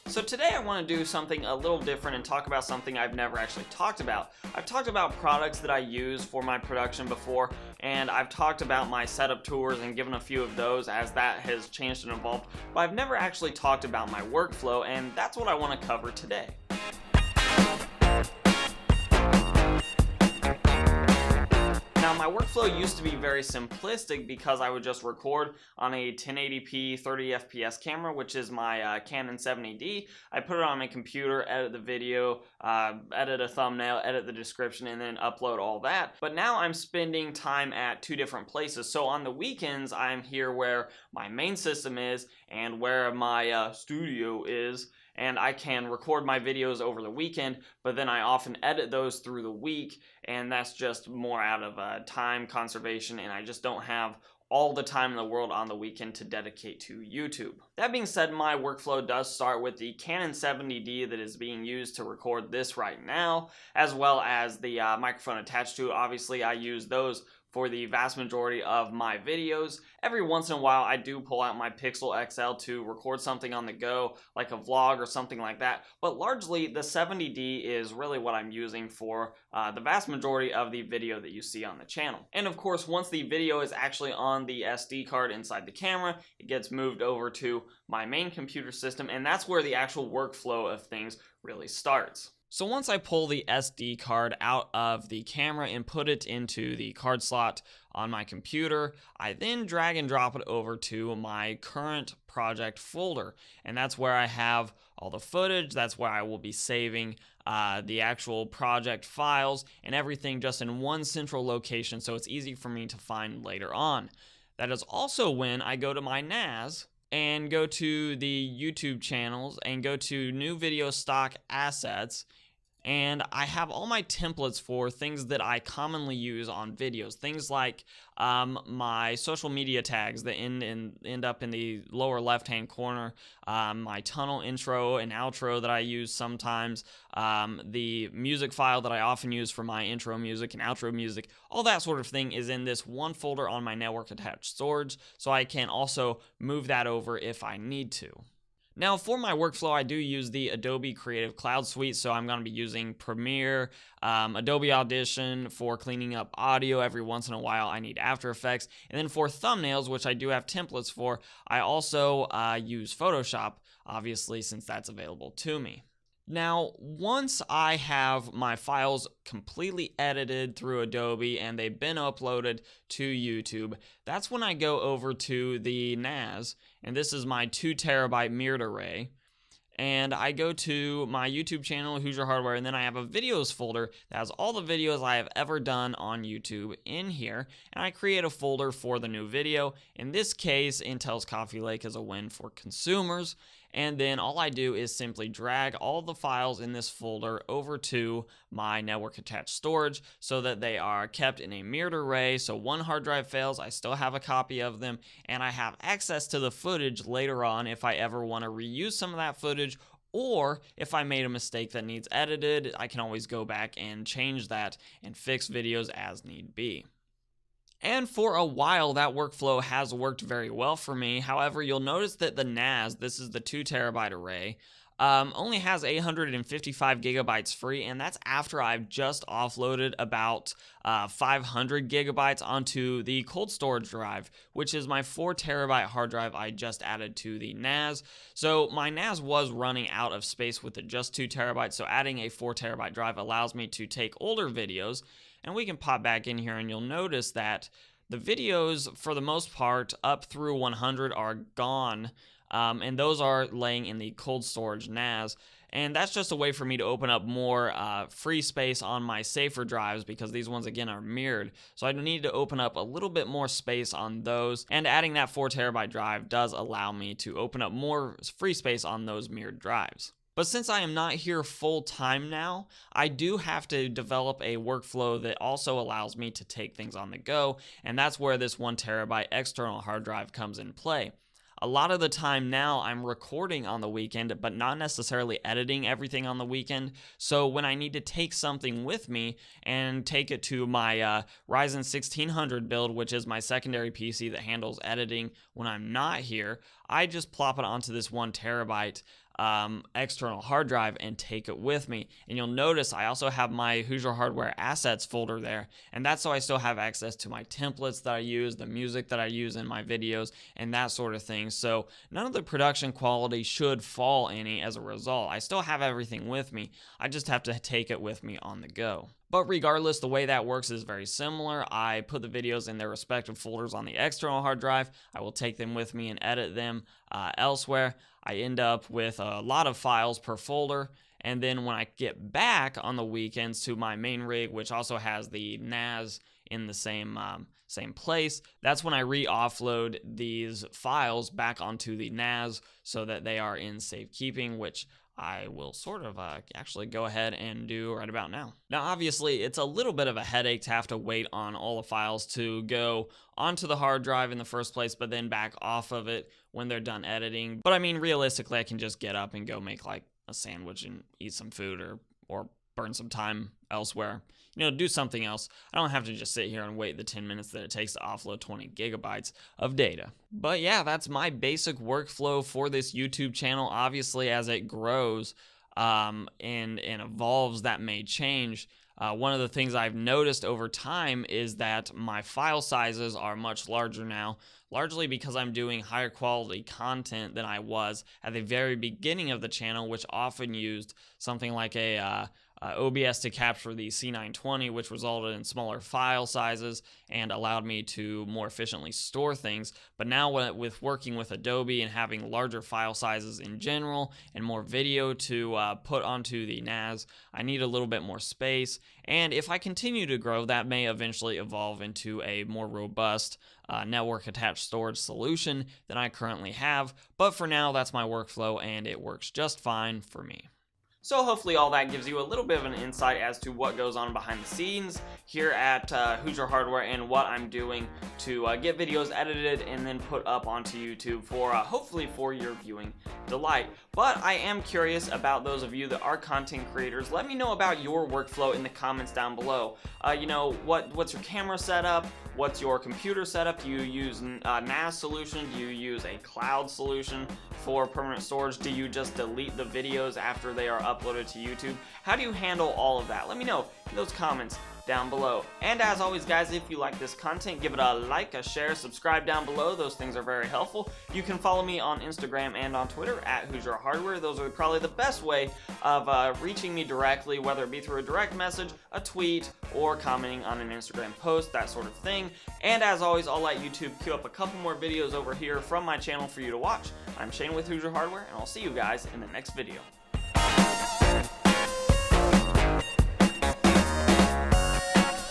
So today I want to do something a little different and talk about something I've never actually talked about. I've talked about products that I use for my production before, and I've talked about my setup tours and given a few of those as that has changed and evolved, but I've never actually talked about my workflow, and that's what I want to cover today. Now, my workflow used to be very simplistic because I would just record on a 1080p 30 FPS camera, which is my Canon 70D. I put it on my computer, edit the video, edit a thumbnail, edit the description, and then upload all that. But now I'm spending time at two different places. So on the weekends, I'm here where my main system is and where my studio is. And I can record my videos over the weekend, but then I often edit those through the week, and that's just more out of time conservation, and I just don't have all the time in the world on the weekend to dedicate to YouTube. That being said, my workflow does start with the Canon 70D that is being used to record this right now, as well as the microphone attached to it. Obviously, I use those for the vast majority of my videos. Every once in a while, I do pull out my Pixel XL to record something on the go, like a vlog or something like that, but largely the 70D is really what I'm using for the vast majority of the video that you see on the channel. And of course, once the video is actually on the SD card inside the camera, it gets moved over to my main computer system, and that's where the actual workflow of things really starts. So once I pull the SD card out of the camera and put it into the card slot on my computer, I then drag and drop it over to my current project folder. And that's where I have all the footage, that's where I will be saving the actual project files and everything just in one central location, so it's easy for me to find later on. That is also when I go to my NAS and go to the YouTube channels and go to new video stock assets, and I have all my templates for things that I commonly use on videos. Things like my social media tags that end up in the lower left-hand corner, my tunnel intro and outro that I use sometimes, the music file that I often use for my intro music and outro music, all that sort of thing is in this one folder on my network attached storage, so I can also move that over if I need to. Now, for my workflow, I do use the Adobe Creative Cloud Suite, so I'm going to be using Premiere, Adobe Audition for cleaning up audio. Every once in a while, I need After Effects. And then for thumbnails, which I do have templates for, I also use Photoshop, obviously, since that's available to me. Now, once I have my files completely edited through Adobe and they've been uploaded to YouTube, that's when I go over to the NAS, and this is my 2 terabyte mirrored array, and I go to my YouTube channel, Who's Your Hardware, and then I have a videos folder that has all the videos I have ever done on YouTube in here, and I create a folder for the new video. In this case, Intel's Coffee Lake is a win for consumers. And then all I do is simply drag all the files in this folder over to my network attached storage so that they are kept in a mirrored array. So one hard drive fails, I still have a copy of them, and I have access to the footage later on if I ever want to reuse some of that footage, or if I made a mistake that needs edited, I can always go back and change that and fix videos as need be. And for a while, that workflow has worked very well for me. However, you'll notice that the NAS, this is the 2 terabyte array, only has 855 gigabytes free, and that's after I've just offloaded about 500 gigabytes onto the cold storage drive, which is my 4 terabyte hard drive I just added to the NAS. So my NAS was running out of space with just 2 terabytes, so adding a 4 terabyte drive allows me to take older videos, and we can pop back in here and you'll notice that the videos, for the most part, up through 100 are gone, and those are laying in the cold storage NAS. And that's just a way for me to open up more free space on my safer drives, because these ones, again, are mirrored. So I need to open up a little bit more space on those, and adding that 4 terabyte drive does allow me to open up more free space on those mirrored drives. But since I am not here full time now, I do have to develop a workflow that also allows me to take things on the go, and that's where this 1 terabyte external hard drive comes in play. A lot of the time now I'm recording on the weekend, but not necessarily editing everything on the weekend. So when I need to take something with me and take it to my Ryzen 1600 build, which is my secondary PC that handles editing when I'm not here, I just plop it onto this 1 terabyte external hard drive and take it with me. And you'll notice I also have my Hoosier Hardware Assets folder there, and that's so I still have access to my templates that I use, the music that I use in my videos, and that sort of thing. So none of the production quality should fall any as a result. I still have everything with me. I just have to take it with me on the go. But regardless, the way that works is very similar. I put the videos in their respective folders on the external hard drive. I will take them with me and edit them elsewhere. I end up with a lot of files per folder. And then when I get back on the weekends to my main rig, which also has the NAS in the same place, that's when I re-offload these files back onto the NAS so that they are in safekeeping, which I will sort of actually go ahead and do right about now. Now, obviously, it's a little bit of a headache to have to wait on all the files to go onto the hard drive in the first place, but then back off of it when they're done editing. But I mean, realistically, I can just get up and go make like a sandwich and eat some food or burn some time elsewhere. You know, do something else. I don't have to just sit here and wait the 10 minutes that it takes to offload 20 gigabytes of data. But yeah, that's my basic workflow for this YouTube channel. Obviously, as it grows and evolves, that may change. One of the things I've noticed over time is that my file sizes are much larger now, largely because I'm doing higher quality content than I was at the very beginning of the channel, which often used something like a OBS to capture the C920, which resulted in smaller file sizes and allowed me to more efficiently store things. But now with working with Adobe and having larger file sizes in general and more video to put onto the NAS, I need a little bit more space. And if I continue to grow, that may eventually evolve into a more robust network attached storage solution than I currently have. But for now, that's my workflow and it works just fine for me. So hopefully all that gives you a little bit of an insight as to what goes on behind the scenes here at Hoosier Hardware and what I'm doing to get videos edited and then put up onto YouTube for hopefully for your viewing delight. But I am curious about those of you that are content creators. Let me know about your workflow in the comments down below. You know, what's your camera setup? What's your computer setup? Do you use a NAS solution? Do you use a cloud solution for permanent storage? Do you just delete the videos after they are uploaded to YouTube? How do you handle all of that? Let me know in those comments down below. And as always, guys, if you like this content, give it a like, a share, subscribe down below. Those things are very helpful. You can follow me on Instagram and on Twitter at Hoosier Hardware. Those are probably the best way of reaching me directly, whether it be through a direct message, a tweet, or commenting on an Instagram post, that sort of thing. And as always, I'll let YouTube queue up a couple more videos over here from my channel for you to watch. I'm Shane with Hoosier Hardware, and I'll see you guys in the next video.